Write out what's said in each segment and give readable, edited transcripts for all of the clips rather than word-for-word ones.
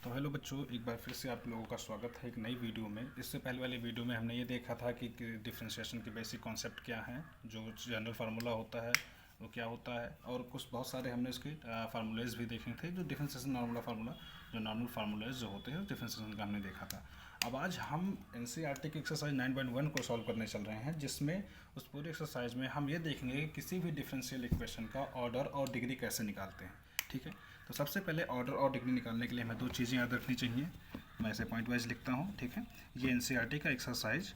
तो हेलो बच्चों, एक बार फिर से आप लोगों का स्वागत है एक नई वीडियो में। इससे पहले वाले वीडियो में हमने ये देखा था कि डिफरेंशिएशन के बेसिक कॉन्सेप्ट क्या हैं, जो जनरल फार्मूला होता है वो क्या होता है, और कुछ बहुत सारे हमने उसके फार्मूलेज भी देखे थे, जो डिफरेंशिएशन नॉर्मल फार्मूला, जो नॉर्मल फार्मूलेज जो होते हैं डिफरेंशिएशन का हमने देखा था। अब आज हम एनसीईआरटी की एक्सरसाइज 9.1 को सॉल्व करने चल रहे हैं, जिसमें उस पूरी एक्सरसाइज में हम ये देखेंगे कि किसी भी डिफरेंशियल इक्वेशन का ऑर्डर और डिग्री कैसे निकालते हैं। ठीक है, तो सबसे पहले ऑर्डर और डिग्री निकालने के लिए हमें दो चीज़ें याद रखनी चाहिए। मैं इसे पॉइंट वाइज लिखता हूँ। ठीक है, ये एनसीईआरटी का एक्सरसाइज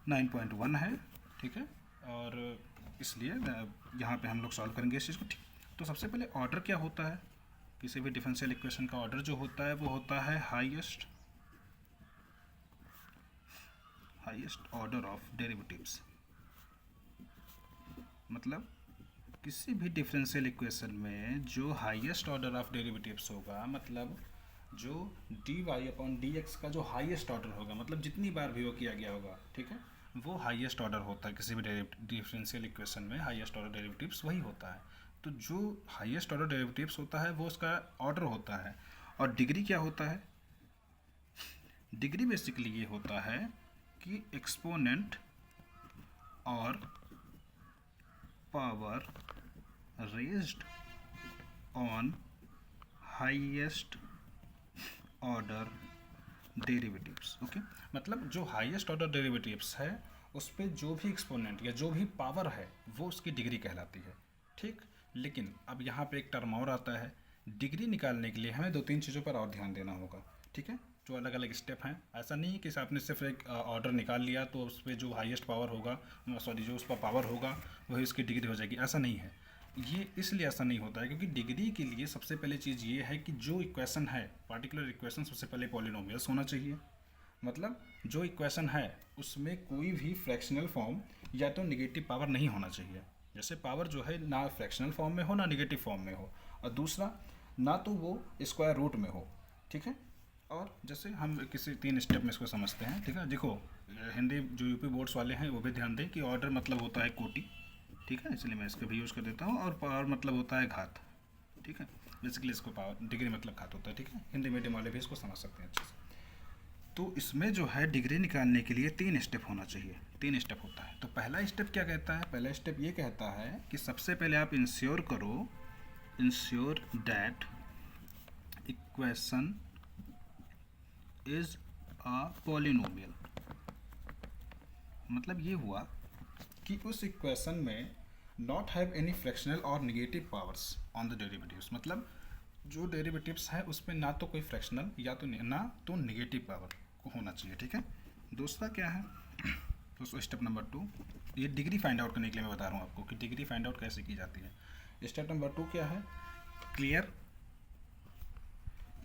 9.1 है। ठीक है, और इसलिए यहाँ पे हम लोग सॉल्व करेंगे इस चीज़ को। ठीक, तो सबसे पहले ऑर्डर क्या होता है। किसी भी डिफरेंशियल इक्वेशन का ऑर्डर जो होता है वो होता है हाईएस्ट ऑर्डर ऑफ डेरिवेटिव्स। मतलब किसी भी डिफरेंशियल इक्वेशन में जो हाईएस्ट ऑर्डर ऑफ डेरिवेटिव्स होगा, मतलब जो d y upon d x का जो हाईएस्ट ऑर्डर होगा, मतलब जितनी बार भी वो किया गया होगा, ठीक है, वो हाईएस्ट ऑर्डर होता है। किसी भी डिफरेंशियल इक्वेशन में हाईएस्ट ऑर्डर डेरिवेटिव्स वही होता है। तो जो हाईएस्ट ऑर्डर डेरिवेटिव्स होता है वो उसका ऑर्डर होता है। और डिग्री क्या होता है। डिग्री बेसिकली ये होता है कि एक्सपोनेंट और power raised on highest order derivatives. Okay, मतलब जो हाईएस्ट ऑर्डर डेरिवेटिव्स है उस पर जो भी एक्सपोनेंट या जो भी पावर है वो उसकी डिग्री कहलाती है। ठीक, लेकिन अब यहाँ पे एक टर्म और आता है। डिग्री निकालने के लिए हमें दो तीन चीज़ों पर और ध्यान देना होगा। ठीक है, जो अलग अलग स्टेप हैं। ऐसा नहीं है कि आपने सिर्फ एक ऑर्डर निकाल लिया तो उस पर जो हाईएस्ट पावर होगा, सॉरी जो उस पर पावर होगा वही उसकी डिग्री हो जाएगी, ऐसा नहीं है। ये इसलिए ऐसा नहीं होता है क्योंकि डिग्री के लिए सबसे पहले चीज़ ये है कि जो इक्वेशन है, पार्टिकुलर इक्वेशन सबसे पहले पॉलिनोमियल्स होना चाहिए। मतलब जो इक्वेशन है उसमें कोई भी फ्रैक्शनल फॉर्म या तो निगेटिव पावर नहीं होना चाहिए। जैसे पावर जो है ना फ्रैक्शनल फॉर्म में हो ना निगेटिव फॉर्म में हो, और दूसरा ना तो वो स्क्वायर रूट में हो। ठीक है, और जैसे हम किसी तीन स्टेप में इसको समझते हैं। ठीक है, देखो हिंदी जो यूपी बोर्ड्स वाले हैं वो भी ध्यान दें कि ऑर्डर मतलब होता है कोटि। ठीक है, इसलिए मैं इसका भी यूज़ कर देता हूँ। और पावर मतलब होता है घात। ठीक है, बेसिकली इसको पावर, डिग्री मतलब घात होता है। ठीक है, हिंदी मीडियम वाले भी इसको समझ सकते हैं अच्छे से। तो इसमें जो है डिग्री निकालने के लिए तीन स्टेप होना चाहिए। तीन स्टेप होता है। तो पहला स्टेप क्या कहता है। पहला स्टेप ये कहता है कि सबसे पहले आप इंश्योर करो, ensure that equation is a polynomial. मतलब ये हुआ कि उस इक्वेशन में नॉट हैव एनी फ्रैक्शनल और negative powers on the derivatives. मतलब जो डेरिवेटिव्स है उसमें ना तो कोई फ्रैक्शनल या तो ना तो निगेटिव पावर को होना चाहिए। ठीक है, दूसरा क्या है। दोस्तों स्टेप नंबर 2, ये डिग्री फाइंड आउट करने के लिए मैं बता रहा हूँ आपको कि डिग्री फाइंड आउट कैसे की जाती है। स्टेप नंबर 2 क्या है। क्लियर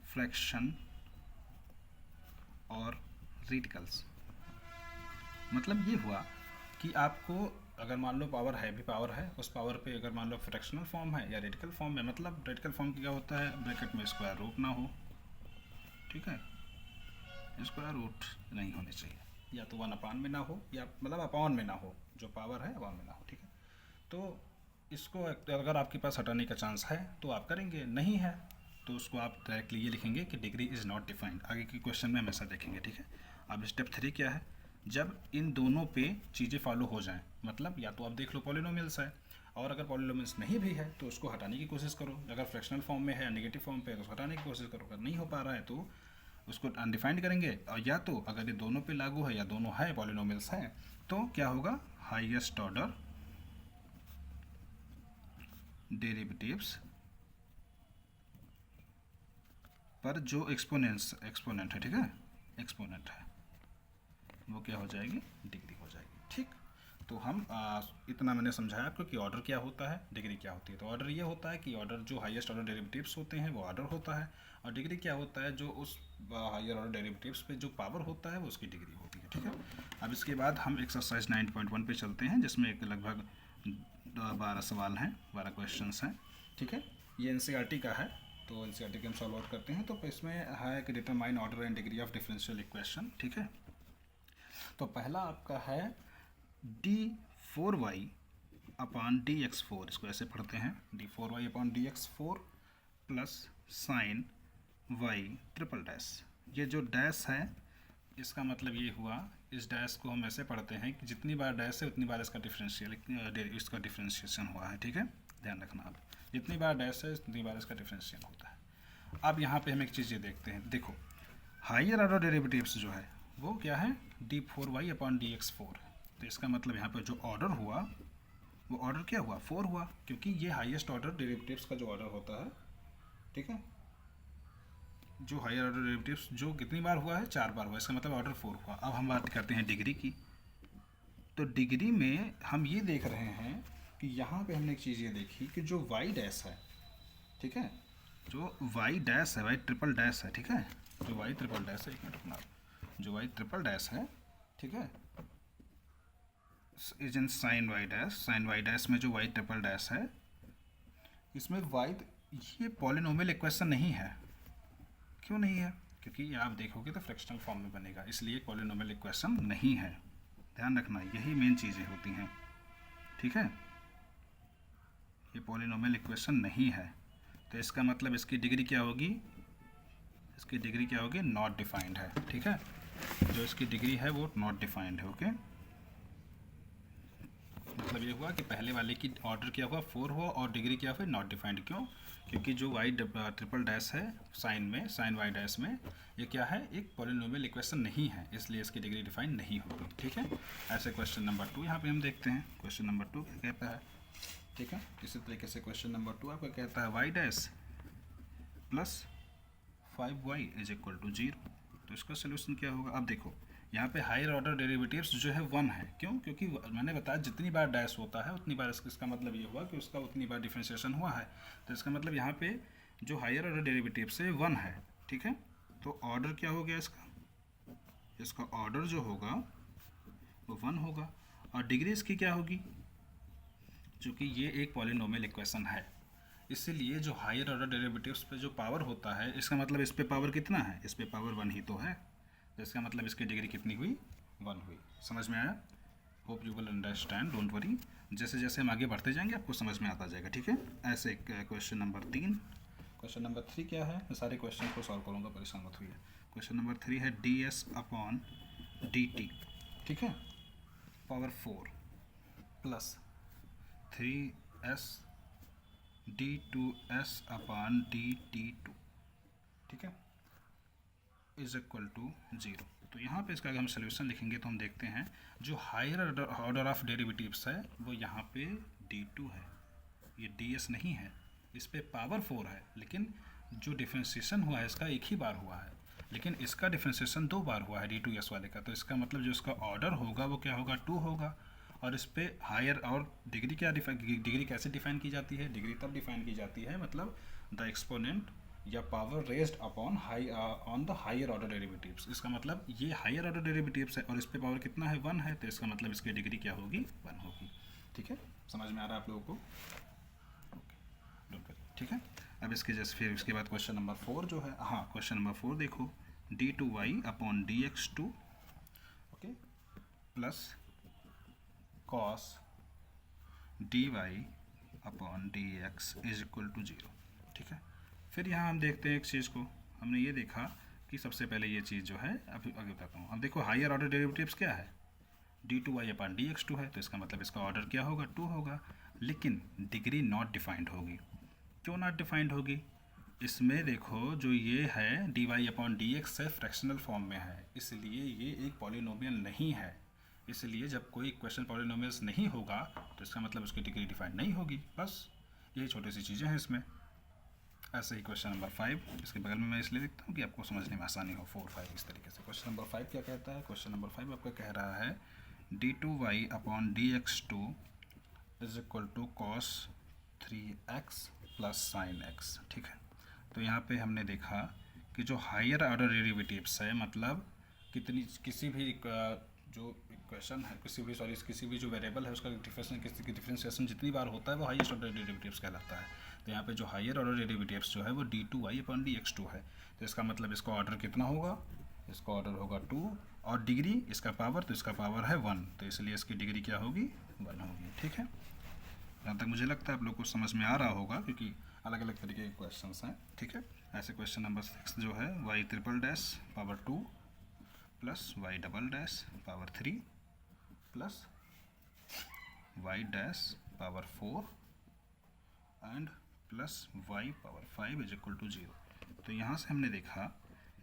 फ्रैक्शन और रेडिकल्स। मतलब ये हुआ कि आपको अगर मान लो पावर है भी, पावर है, उस पावर पे अगर मान लो फ्रैक्शनल फॉर्म है या रेडिकल फॉर्म है, मतलब रेडिकल फॉर्म क्या होता है, ब्रैकेट में स्क्वायर रूट ना हो। ठीक है, स्क्वायर रूट नहीं होने चाहिए, या तो 1/, में ना हो या मतलब अपॉन में ना हो, जो पावर है अपॉन में ना हो। ठीक है, तो इसको अगर आपके पास हटाने का चांस है तो आप करेंगे, नहीं है तो उसको आप डायरेक्टली ये लिखेंगे कि डिग्री इज़ नॉट डिफाइंड। आगे के क्वेश्चन में हमेशा देखेंगे। ठीक है, अब स्टेप 3 क्या है। जब इन दोनों पे चीज़ें फॉलो हो जाएं, मतलब या तो आप देख लो पॉलिनोमियल्स है, और अगर पॉलिनोमियल्स नहीं भी है तो उसको हटाने की कोशिश करो। अगर फ्रैक्शनल फॉर्म में है या नेगेटिव फॉर्म पे है तो उसको हटाने की कोशिश करो। अगर नहीं हो पा रहा है तो उसको अनडिफाइंड करेंगे, और या तो अगर ये दोनों पे लागू है या दोनों है पॉलिनोमियल्स हैं तो क्या होगा, हाईएस्ट ऑर्डर डेरिवेटिव्स पर जो एक्सपोनेंट है, ठीक है, एक्सपोनेंट है, वो क्या हो जाएगी, डिग्री हो जाएगी। ठीक, तो हम इतना मैंने समझाया आपको कि ऑर्डर क्या होता है, डिग्री क्या होती है। तो ऑर्डर ये होता है कि ऑर्डर जो हाईएस्ट ऑर्डर डेरिवेटिव्स होते हैं वो ऑर्डर होता है, और डिग्री क्या होता है, जो उस हायर ऑर्डर डेरिवेटिव्स पे जो पावर होता है वो उसकी डिग्री होती है। ठीक है, अब इसके बाद हम एक्सरसाइज 9.1 पे चलते हैं, जिसमें एक लगभग 12 सवाल हैं, 12 क्वेश्चन हैं। ठीक है, ये एनसीईआरटी का है, तो एनसीईआरटी के हम सॉल्व आउट करते हैं। तो इसमें है कि determine order and degree of differential equation. ठीक है, तो पहला आपका है d4y अपॉन dx4। इसको ऐसे पढ़ते हैं, d4y upon dx4 plus sine y triple dash. ये जो डैश है इसका मतलब ये हुआ, इस डैश को हम ऐसे पढ़ते हैं कि जितनी बार डैश है उतनी बार इसका इसका डिफ्रेंशिएशन हुआ है। ठीक है, ध्यान रखना आप, जितनी बार डैश है उतनी बार इसका डिफ्रेंशिएशन होता है। अब यहाँ पे हम एक चीज़ ये देखते हैं, देखो हायर ऑर्डर डेरिवेटिव्स जो है वो क्या है, d4y अपॉन dx4। तो इसका मतलब यहाँ पे जो ऑर्डर हुआ वो ऑर्डर क्या हुआ, 4 हुआ, क्योंकि ये हाईएस्ट ऑर्डर डेरिवेटिव्स का जो ऑर्डर होता है, ठीक है, जो हायर ऑर्डर डेरिवेटिव्स जो कितनी बार हुआ है, 4 बार हुआ, इसका मतलब ऑर्डर 4 हुआ। अब हम बात करते हैं डिग्री की। तो डिग्री में हम ये देख रहे हैं कि यहाँ पे हमने एक चीज़ ये देखी कि जो वाई डैश है, ठीक है, जो वाई डैश है, वाई ट्रिपल डैश है, ठीक है, जो वाई ट्रिपल डैश है, एक मिनट रुकना, जो वाई ट्रिपल डैश है, ठीक है, is in sine y dash में जो वाई ट्रिपल डैश है, इसमें वाई, ये पॉलिनोमियल इक्वेशन नहीं है। क्यों नहीं है, क्योंकि ये आप देखोगे तो फ्रैक्शनल फॉर्म में बनेगा, इसलिए पॉलिनोमियल इक्वेशन नहीं है। ध्यान रखना, यही मेन चीज़ें होती हैं, ठीक है, ये पॉलिनोमियल इक्वेशन नहीं है। तो इसका मतलब इसकी डिग्री क्या होगी, इसकी डिग्री क्या होगी, नॉट डिफाइंड है। ठीक है, जो इसकी डिग्री है वो नॉट डिफाइंड है। ओके, मतलब ये हुआ कि पहले वाले की ऑर्डर क्या हुआ, 4 हुआ, और डिग्री क्या हुई, नॉट डिफाइंड। क्यों, क्योंकि जो वाई ट्रिपल डैश है साइन में, साइन वाई डैश में, ये क्या है, एक पॉलिनोमियल इक्वेशन नहीं है, इसलिए इसकी डिग्री डिफाइंड नहीं होगी। ठीक है, ऐसे क्वेश्चन नंबर 2 यहाँ पे हम देखते हैं। क्वेश्चन नंबर 2 क्या कहता है, ठीक है, इसी तरीके से क्वेश्चन नंबर 2 आपका कहता है y dash plus 5y is equal to 0। तो इसका सोल्यूशन क्या होगा, अब देखो यहाँ पे हायर ऑर्डर डेरिवेटिव्स जो है 1 है। क्यों, क्योंकि मैंने बताया जितनी बार डैश होता है उतनी बार इसका मतलब ये हुआ कि उसका उतनी बार डिफ्रेंशिएशन हुआ है। तो इसका मतलब यहाँ पे जो हायर ऑर्डर डेरिवेटिव्स है 1 है। ठीक है, तो ऑर्डर क्या हो गया इसका, इसका ऑर्डर जो होगा वो 1 होगा, और डिग्री इसकी क्या होगी, चूँकि ये एक पॉलिनोमियल इक्वेशन है, इसलिए जो हायर ऑर्डर डेरिवेटिव्स पे जो पावर होता है, इसका मतलब इस पे पावर कितना है, इस पे पावर 1 ही तो है। तो इसका मतलब इसकी डिग्री कितनी हुई, 1 हुई। समझ में आया, hope you will understand, don't worry, जैसे जैसे हम आगे बढ़ते जाएंगे आपको समझ में आता जाएगा। ठीक है, ऐसे क्वेश्चन नंबर 3, क्वेश्चन नंबर 3 क्या है, मैं सारे क्वेश्चन को सॉल्व करूँगा, परेशान मत हुई। क्वेश्चन नंबर 3 है ds अपॉन dt, ठीक है, power 4 plus 3s d2s upon dt2, ठीक है, इज इक्वल टू 0। तो यहाँ पे इसका अगर हम सोल्यूशन लिखेंगे तो हम देखते हैं जो हायर ऑर्डर ऑफ डेरिवेटिव्स है वो यहाँ पे d2 है, ये ds नहीं है, इस पे पावर 4 है, लेकिन जो डिफ्रेंशिएशन हुआ है इसका एक ही बार हुआ है, लेकिन इसका डिफ्रेंशिएशन 2 बार हुआ है d2s वाले का। तो इसका मतलब जो इसका ऑर्डर होगा वो क्या होगा, 2 होगा। और इस पे हायर और डिग्री क्या डिग्री कैसे डिफाइन की जाती है, डिग्री तब डिफाइन की जाती है मतलब द एक्सपोनेंट या power raised upon high on the higher order derivatives. इसका मतलब ये हायर ऑर्डर डेरिवेटिव्स है और इस पे पावर कितना है, 1 है, तो इसका मतलब इसकी डिग्री क्या होगी, 1 होगी। ठीक है, समझ में आ रहा है आप लोगों को, ओके, ठीक है। अब इसके जैसे फिर इसके बाद क्वेश्चन नंबर 4 जो है, हाँ क्वेश्चन नंबर 4 देखो, d2y upon dx2, okay, plus cos dy upon dx is equal to 0। ठीक है, फिर यहाँ हम देखते हैं एक चीज़ को, हमने ये देखा कि सबसे पहले ये चीज़ जो है, अभी आगे बताता हूँ। अब देखो हायर ऑर्डर डेरिवेटिव्स क्या है, d2y अपॉन dx2 है, तो इसका मतलब इसका ऑर्डर क्या होगा, 2 होगा, लेकिन डिग्री नॉट डिफाइंड होगी। क्यों नॉट डिफाइंड होगी, इसमें देखो जो ये है dy अपॉन dx है फ्रैक्शनल फॉर्म में है, इसलिए ये एक पॉलिनोमियल नहीं है। इसलिए जब कोई इक्वेशन पॉलिनोमियल्स नहीं होगा तो इसका मतलब उसकी डिग्री डिफाइंड नहीं होगी। बस यही छोटी सी चीज़ें हैं इसमें। ऐसे ही क्वेश्चन नंबर 5 इसके बगल में मैं इसलिए लिखता हूँ कि आपको समझने में आसानी हो, 4 5 इस तरीके से। क्वेश्चन नंबर 5 क्या कहता है, क्वेश्चन नंबर 5 आपका कह रहा है d2y upon dx2 is equal to cos 3x plus sine x। ठीक है, तो यहाँ पे हमने देखा कि जो हायर ऑर्डर डेरिवेटिव्स है, मतलब किसी भी जो इक्वेशन है, किसी भी जो वेरिएबल है उसका डिफरेंशिएशन जितनी बार होता है वो हाईएस्ट ऑर्डर डेरिवेटिव्स कहलाता है। तो यहाँ पे जो हायर ऑर्डर डेरिवेटिव्स जो है वो d2y अपॉन dx2 है, तो इसका मतलब इसका ऑर्डर कितना होगा, इसका ऑर्डर होगा 2, और डिग्री इसका पावर, तो इसका पावर है 1, तो इसलिए इसकी डिग्री क्या होगी, 1 होगी। ठीक है, जहाँ तक मुझे लगता है आप लोग को समझ में आ रहा होगा, क्योंकि अलग अलग तरीके के क्वेश्चंस हैं। ठीक है, ऐसे क्वेश्चन नंबर 6 जो है y triple dash power 2 plus y double dash power 3 plus y dash power 4 and plus y power 5 is equal to 0। तो यहाँ से हमने देखा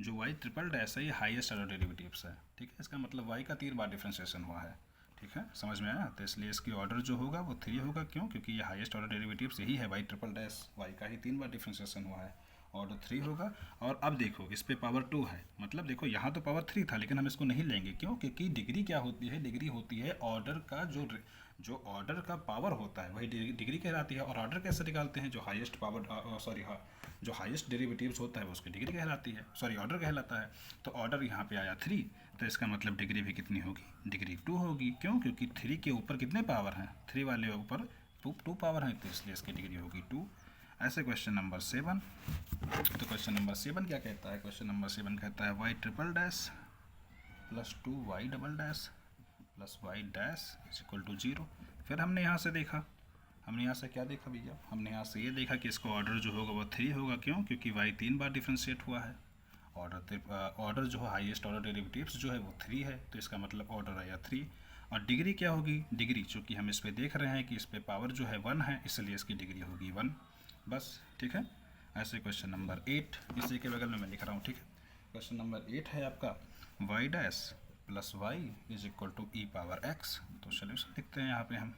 जो वाई ट्रिपल डैश है ये हाईएस्ट ऑर्डर डेरिवेटिव्स है, ठीक है। इसका मतलब वाई का 3 बार डिफ्रेंशिएशन हुआ है, ठीक है, समझ में आया। तो इसलिए इसकी ऑर्डर जो होगा वो 3 होगा, क्यों? क्योंकि ये हाईएस्ट ऑर्डर डेरिवेटिव्स यही है वाई ट्रिपल डैश, वाई का ही 3 बार डिफ्रेंशिएशन हुआ है, ऑर्डर 3 होगा। और अब देखो इस पे पावर 2 है, मतलब देखो यहाँ तो पावर 3 था लेकिन हम इसको नहीं लेंगे, क्यों? क्योंकि डिग्री क्या होती है, डिग्री होती है ऑर्डर का जो ऑर्डर का पावर होता है वही डिग्री कहलाती है। और ऑर्डर कैसे निकालते हैं? जो हाईएस्ट पावर जो हाईएस्ट डेरिवेटिव्स होता है वो उसकी डिग्री कहलाती है, सॉरी ऑर्डर कहलाता है। तो ऑर्डर यहाँ पे आया 3, तो इसका मतलब डिग्री भी कितनी होगी? डिग्री 2 होगी, क्यों? क्योंकि 3 के ऊपर कितने पावर हैं? 3 वाले ऊपर 2 पावर हैं, तो इसलिए इसकी डिग्री होगी 2। ऐसे क्वेश्चन नंबर 7, तो क्वेश्चन नंबर 7 क्या कहता है? क्वेश्चन नंबर 7 कहता है y triple dash plus 2 y double dash plus y dash is equal to 0। फिर हमने यहाँ से देखा, हमने यहाँ से क्या देखा भैया? हमने यहाँ से ये देखा कि इसका ऑर्डर जो होगा वो 3 होगा, क्यों? क्योंकि वाई 3 बार डिफ्रेंशिएट हुआ है। ऑर्डर जो है हाईएस्ट ऑर्डर डेरिवेटिव्स जो है वो 3 है, तो इसका मतलब ऑर्डर आया 3। और डिग्री क्या होगी? डिग्री चूँकि हम इस पर देख रहे हैं कि इस पर पावर जो है 1 है, इसलिए इसकी डिग्री होगी 1, बस, ठीक है। ऐसे क्वेश्चन नंबर 8 इसी के बगल में मैं लिख रहा हूँ, ठीक है। क्वेश्चन नंबर 8 है आपका y dash plus y is equal to e power x. तो सोल्यूशन लिखते हैं यहाँ पे हम।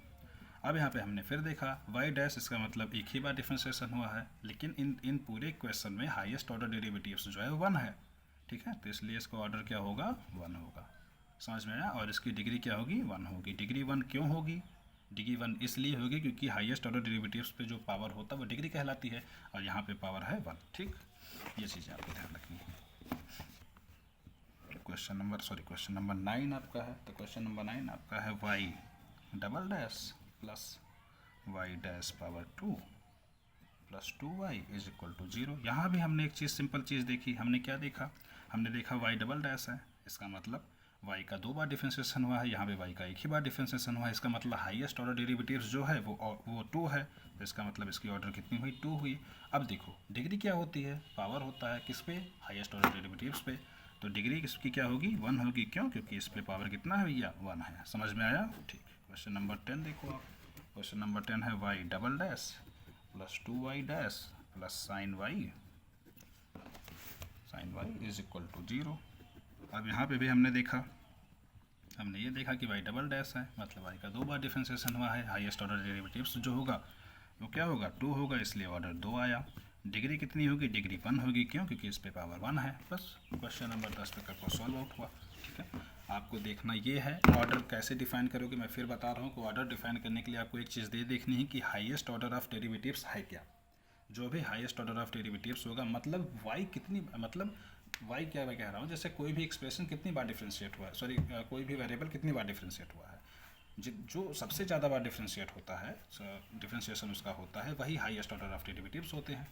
अब यहाँ पे हमने फिर देखा वाई डैश, इसका मतलब एक ही बार डिफ्रेंशिएशन हुआ है, लेकिन इन पूरे क्वेश्चन में हाईएस्ट ऑर्डर डेरिवेटिव्स जो है 1 है, ठीक है। तो इसलिए इसका ऑर्डर क्या होगा? 1 होगा, समझ में आया। और इसकी डिग्री क्या होगी? 1 होगी। डिग्री 1 क्यों होगी? डिग्री 1 इसलिए होगी क्योंकि हाईएस्ट ऑर्डर डेरिवेटिव्स पे जो पावर होता है वो डिग्री कहलाती है, और यहाँ पे पावर है 1, ठीक। ये चीज़ें आपको ध्यान रखनी है। क्वेश्चन नंबर 9 आपका है। तो क्वेश्चन नंबर 9 आपका है y double dash plus y dash power 2 plus 2y is equal to 0। यहाँ भी हमने एक चीज़, सिंपल चीज़ देखी। हमने क्या देखा? हमने देखा वाई डबल डैश है, इसका मतलब y का 2 बार डिफ्रेंशिएशन हुआ है, यहाँ पे y का 1 ही बार डिफ्रेंशिएशन हुआ है, इसका मतलब हाईएस्ट ऑर्डर डेरिवेटिव्स जो है वो 2 है, तो इसका मतलब इसकी ऑर्डर कितनी हुई? 2 हुई। अब देखो डिग्री क्या होती है? पावर होता है किस पे? हाईएस्ट ऑर्डर डेरिवेटिव्स पे। तो डिग्री इसकी क्या होगी? 1 होगी, क्यों? क्योंकि इस पे पावर कितना है भैया? 1 है, समझ में आया? ठीक। क्वेश्चन नंबर 10 देखो आप। क्वेश्चन नंबर 10 है y double dash plus 2y dash plus sine y is equal to 0। अब यहाँ पे भी हमने ये देखा कि y डबल डैश है, मतलब y का 2 बार डिफ्रेंशिएशन हुआ है, हाईएस्ट ऑर्डर डेरिवेटिव्स जो होगा वो क्या होगा? 2 होगा, इसलिए ऑर्डर 2 आया। डिग्री कितनी होगी? डिग्री 1 होगी, क्यों? क्योंकि इस पे पावर 1 है, बस। क्वेश्चन नंबर 10 तक आपको सॉल्व आउट हुआ, ठीक है। आपको देखना ये है ऑर्डर कैसे डिफाइन करोगे। मैं फिर बता रहा हूँ कि ऑर्डर डिफाइन करने के लिए आपको एक चीज़ देखनी है कि हाईएस्ट ऑर्डर ऑफ डेरिवेटिव्स है क्या। जो भी हाईएस्ट ऑर्डर ऑफ डेरिवेटिव्स होगा, मतलब y कितनी, मतलब y क्या मैं कह रहा हूँ, जैसे कोई भी एक्सप्रेशन कितनी बार डिफ्रेंशिएट हुआ है, सॉरी कोई भी वेरिएबल कितनी बार डिफ्रेंशिएट हुआ है, जो सबसे ज़्यादा बार डिफ्रेंशिएट होता है, डिफ्रेंशिएशन उसका होता है, वही हाईएस्ट ऑर्डर ऑफ डेरिवेटिव्स होते हैं,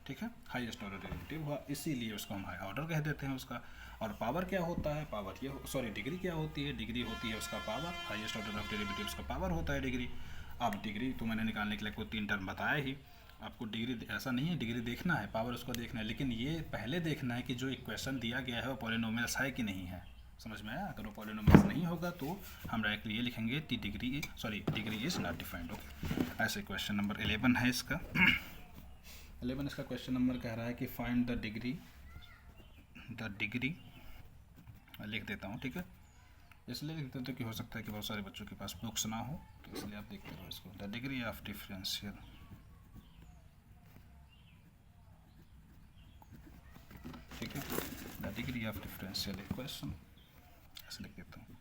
ठीक है। हाईएस्ट ऑर्डर डेरिवेटिव हुआ, इसीलिए उसको हम हाई ऑर्डर कह देते हैं उसका। और पावर क्या होता है? पावर ये, सॉरी डिग्री क्या होती है? डिग्री होती है उसका power, highest order of derivatives का पावर होता है डिग्री। अब डिग्री तो मैंने निकालने के लिए कोई 3 टर्म बताया ही। आपको डिग्री ऐसा नहीं है डिग्री देखना है, पावर उसको देखना है, लेकिन ये पहले देखना है कि जो इक्वेशन दिया गया है वो पॉलिनोमियल्स है कि नहीं है, समझ में आया। अगर वो पॉलिनोमियल्स नहीं होगा तो हम डायरेक्टली ये लिखेंगे कि degree is not defined, okay. ऐसे क्वेश्चन नंबर 11 है इसका। 11 इसका क्वेश्चन नंबर कह रहा है कि फाइंड द डिग्री लिख देता हूँ, ठीक है। इसलिए लिख देते कि हो सकता है कि बहुत सारे बच्चों के पास बुक्स ना हो, तो इसलिए आप देखते रहो इसको। द डिग्री ऑफ डिफरेंशियल, ठीक है, the degree of differential equation, ऐसे लिख देता हूँ।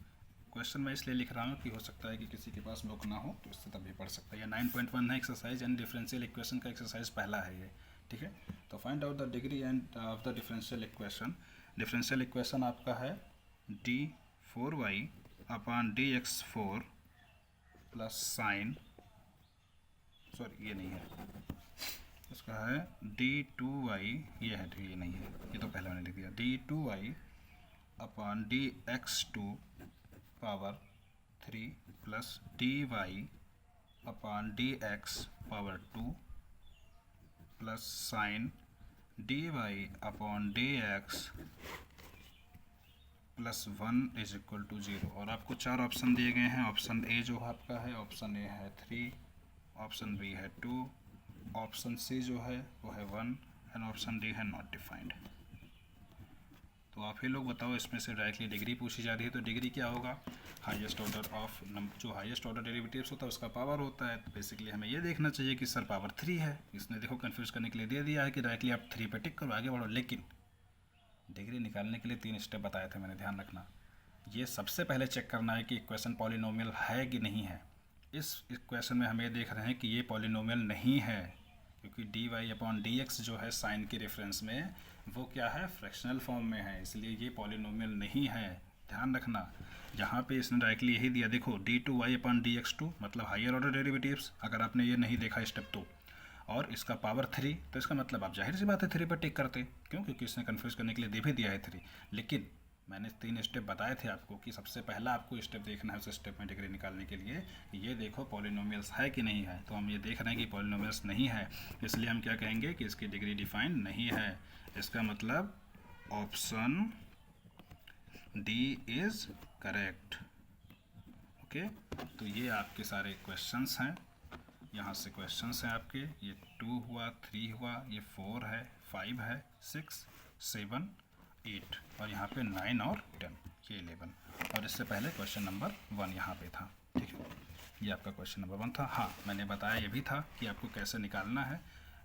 क्वेश्चन मैं इसलिए लिख रहा हूँ कि हो सकता है कि किसी के पास बुक ना हो, तो इससे तभी पढ़ सकता है। ये 9.1 है एक्सरसाइज एंड डिफरेंशियल इक्वेशन का एक्सरसाइज पहला है ये, ठीक है। तो find out the degree end of the differential equation. Differential equation आपका है d4y upon dx4 plus sign, sorry ये नहीं है, इसका है d2y, ये है, ये नहीं है, ये तो पहले मैंने लिख दिया। d2y upon dx2 power 3 plus dy upon dx power 2 plus sign dy/dx + 1 = 0। और आपको 4 ऑप्शन दिए गए हैं। ऑप्शन ए जो आपका है, ऑप्शन ए है 3, ऑप्शन बी है 2, ऑप्शन सी जो है वो है 1 एंड ऑप्शन डी है नॉट डिफाइंड। तो आप ही लोग बताओ, इसमें से डायरेक्टली डिग्री पूछी जा रही है तो डिग्री क्या होगा? हाईएस्ट ऑर्डर ऑफ जो हाईएस्ट ऑर्डर डेरिवेटिव्स होता है उसका पावर होता है। तो बेसिकली हमें ये देखना चाहिए कि सर पावर 3 है। इसने देखो कंफ्यूज करने के लिए दे दिया है कि डायरेक्टली आप 3 पे टिक करो, आगे बढ़ो। लेकिन डिग्री निकालने के लिए 3 स्टेप बताए थे मैंने, ध्यान रखना। ये सबसे पहले चेक करना है कि इक्वेशन पॉलिनोमियल है कि नहीं है। इस इक्वेशन में हम ये देख रहे हैं कि ये पॉलिनोमियल नहीं है, क्योंकि dy/dx जो है साइन के रेफरेंस में वो क्या है, फ्रैक्शनल फॉर्म में है, इसलिए ये पॉलिनोमियल नहीं है। ध्यान रखना, यहाँ पे इसने डायरेक्टली यही दिया, देखो d2y/dx2 मतलब हायर ऑर्डर डेरिवेटिव्स। अगर आपने ये नहीं देखा स्टेप तो, और इसका पावर 3, तो इसका मतलब आप जाहिर सी बात है 3 पर टिक करते। क्यों? क्योंकि इसने कन्फ्यूज़ करने के लिए दे भी दिया है 3। लेकिन मैंने 3 स्टेप बताए थे आपको कि सबसे पहला आपको स्टेप देखना है उस स्टेप में डिग्री निकालने के लिए, ये देखो पॉलिनोमियल्स है कि नहीं है। तो हम ये देख रहे हैं कि पॉलिनोमियल्स नहीं है, इसलिए हम क्या कहेंगे कि इसकी डिग्री डिफाइंड नहीं है। इसका मतलब option D is correct. Okay, तो ये आपके सारे क्वेश्चंस हैं। यहाँ से क्वेश्चंस हैं आपके, ये 2 हुआ, 3 हुआ, ये 4 है, 5 है, 6, 7, 8 और यहाँ पे 9 और 10, ये 11। और इससे पहले क्वेश्चन नंबर 1 यहाँ पे था। ठीक है, ये आपका क्वेश्चन नंबर 1 था। हाँ, मैंने बताया ये भी था कि आपको कैसे निकालना है।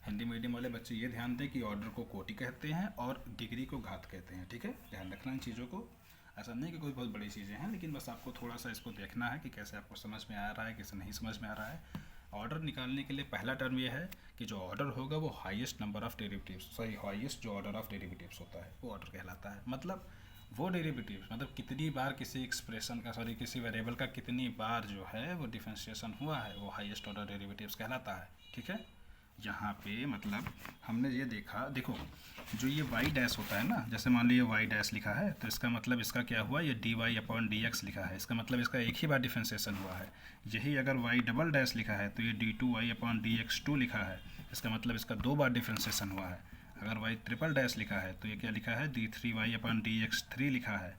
हिंदी मीडियम वाले बच्चे ये ध्यान दें कि ऑर्डर को कोटि कहते हैं और डिग्री को घात कहते हैं। ठीक है, ध्यान रखना इन चीज़ों को। ऐसा नहीं कि कोई बहुत बड़ी चीज़ें हैं, लेकिन बस आपको थोड़ा सा इसको देखना है कि कैसे आपको समझ में आ रहा है, कैसे नहीं समझ में आ रहा है। ऑर्डर निकालने के लिए पहला टर्म ये है कि जो ऑर्डर होगा वो highest number of derivatives, sorry highest जो ऑर्डर ऑफ डेरिवेटिव्स होता है वो ऑर्डर कहलाता है। मतलब वो डेरिवेटिव्स, मतलब कितनी बार किसी एक्सप्रेशन का, सॉरी किसी वेरिएबल का कितनी बार जो है वो डिफरेंशिएशन हुआ है, वो हाईएस्ट ऑर्डर डेरिवेटिव्स कहलाता है। ठीक है, यहाँ पे मतलब हमने ये देखा, देखो जो ये y डैश होता है ना, जैसे मान लीजिए y डैश लिखा है, तो इसका मतलब इसका क्या हुआ, ये dy/dx लिखा है, इसका मतलब इसका एक ही बार डिफरेंशिएशन हुआ है। यही अगर y डबल डैश लिखा है तो ये d2y/dx2 लिखा है, इसका मतलब इसका 2 बार डिफरेंशिएशन हुआ है। अगर y ट्रिपल डैश लिखा है तो ये क्या लिखा है, d3y/dx3 लिखा है,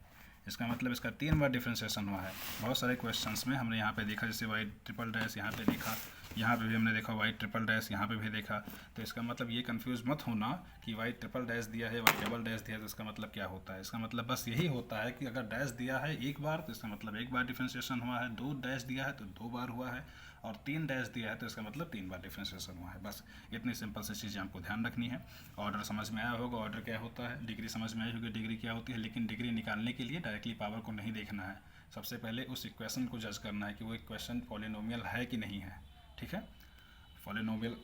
इसका मतलब इसका 3 बार डिफरेंशिएशन हुआ है। बहुत सारे क्वेश्चंस में हमने यहाँ पे देखा, जैसे y ट्रिपल डैश यहाँ पे देखा, यहाँ पे भी हमने देखा y ट्रिपल डैश यहाँ पे भी देखा। तो इसका मतलब ये कंफ्यूज मत होना कि y ट्रिपल डैश दिया है, y डबल डैश दिया है, तो इसका मतलब क्या होता है। इसका मतलब बस यही होता है कि अगर डैश दिया है एक बार तो इसका मतलब एक बार डिफरेंशिएशन हुआ है, 2 डैश दिया है तो 2 बार हुआ है, और 3 डैश दिया है तो इसका मतलब 3 बार डिफरेंशिएशन हुआ है। बस इतनी सिंपल सी चीज़ें आपको ध्यान रखनी है। ऑर्डर समझ में आया होगा, ऑर्डर क्या होता है, डिग्री समझ में आई होगी, डिग्री क्या होती है। लेकिन डिग्री निकालने के लिए डायरेक्टली पावर को नहीं देखना है, सबसे पहले उस इक्वेशन को जज करना है कि वो इक्वेशन पॉलिनोमियल है कि नहीं है। ठीक है, पॉलिनोमियल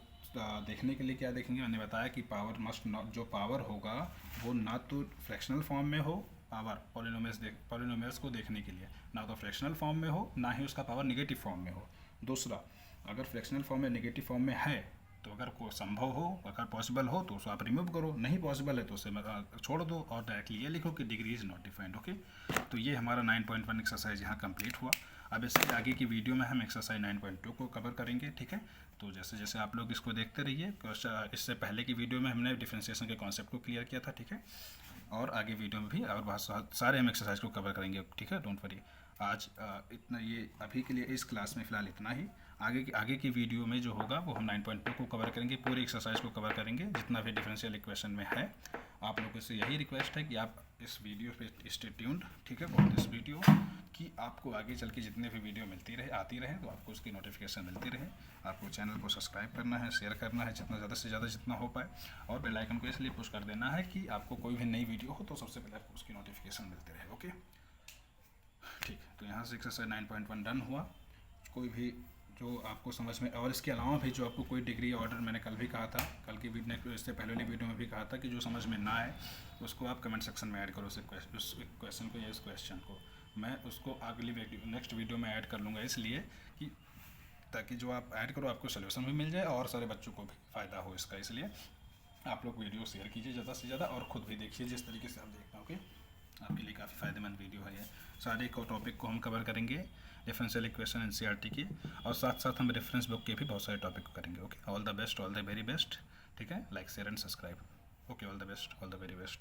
देखने के लिए क्या देखेंगे, मैंने बताया कि पावर मस्ट नॉट, जो पावर होगा वो ना तो फ्रैक्शनल फॉर्म में हो, पावर पॉलिनोमियल्स को देखने के लिए ना तो फ्रैक्शनल फॉर्म में हो, ना ही उसका पावर नेगेटिव फॉर्म में हो। दूसरा, अगर फ्रैक्शनल फॉर्म में नेगेटिव फॉर्म में है तो अगर कोई संभव हो, अगर पॉसिबल हो तो उसको आप रिमूव करो, नहीं पॉसिबल है तो उसे छोड़ दो और डायरेक्टली ये लिखो कि degree is not defined. Okay, तो ये हमारा 9.1 एक्सरसाइज यहाँ कंप्लीट हुआ। अब इसके आगे की वीडियो में हम एक्सरसाइज 9.2 को कवर करेंगे। ठीक है, तो जैसे जैसे आप लोग इसको देखते रहिए। इससे पहले की वीडियो में हमने डिफरेंशिएशन के कॉन्सेप्ट को क्लियर किया था। ठीक है, और आगे वीडियो में भी और बहुत सारे हम एक्सरसाइज को कवर करेंगे। ठीक है, डोंट वरी। आज इतना, ये अभी के लिए इस क्लास में फ़िलहाल इतना ही। आगे की वीडियो में जो होगा वो हम 9.2 को कवर करेंगे, पूरी एक्सरसाइज को कवर करेंगे जितना भी डिफरेंशियल इक्वेशन में है। आप लोगों से यही रिक्वेस्ट है कि आप इस वीडियो पे स्टे ट्यून्ड, ठीक है, फॉर दिस वीडियो, कि आपको आगे चल के जितने भी वीडियो आती रहे तो आपको उसकी नोटिफिकेशन मिलती रहे। आपको चैनल को सब्सक्राइब करना है, शेयर करना है जितना ज़्यादा से ज़्यादा जितना हो पाए, और बेल आइकन को इसलिए पुश कर देना है कि आपको कोई भी नई वीडियो हो तो सबसे पहले आपको उसकी नोटिफिकेशन मिलती रहे। ओके, ठीक, तो यहाँ से एक्सरसाइज 9.1 डन हुआ। कोई भी जो आपको समझ में, और इसके अलावा भी जो आपको कोई डिग्री ऑर्डर, मैंने कल भी कहा था, कल की वीडियो, इससे पहले वाली वीडियो में भी कहा था कि जो समझ में ना आए उसको आप कमेंट सेक्शन में ऐड करो, उस क्वेश्चन को या इस क्वेश्चन को। मैं उसको अगली नेक्स्ट वीडियो में ऐड कर लूँगा, इसलिए कि ताकि जो आप ऐड करो आपको सोल्यूशन भी मिल जाए और सारे बच्चों को भी फ़ायदा हो इसका। इसलिए आप लोग वीडियो शेयर कीजिए ज़्यादा से ज़्यादा और ख़ुद भी देखिए जिस तरीके से आप देखना। ओके, आपके लिए काफ़ी फ़ायदेमंद वीडियो है ये। सारे को टॉपिक को हम कवर करेंगे, डिफरेंशियल इक्वेशन एनसीईआरटी की, और साथ साथ हम रेफरेंस बुक के भी बहुत सारे टॉपिक को करेंगे। Okay, all the best, all the very best. ठीक है, like share and subscribe. Okay, all the best, all the very best.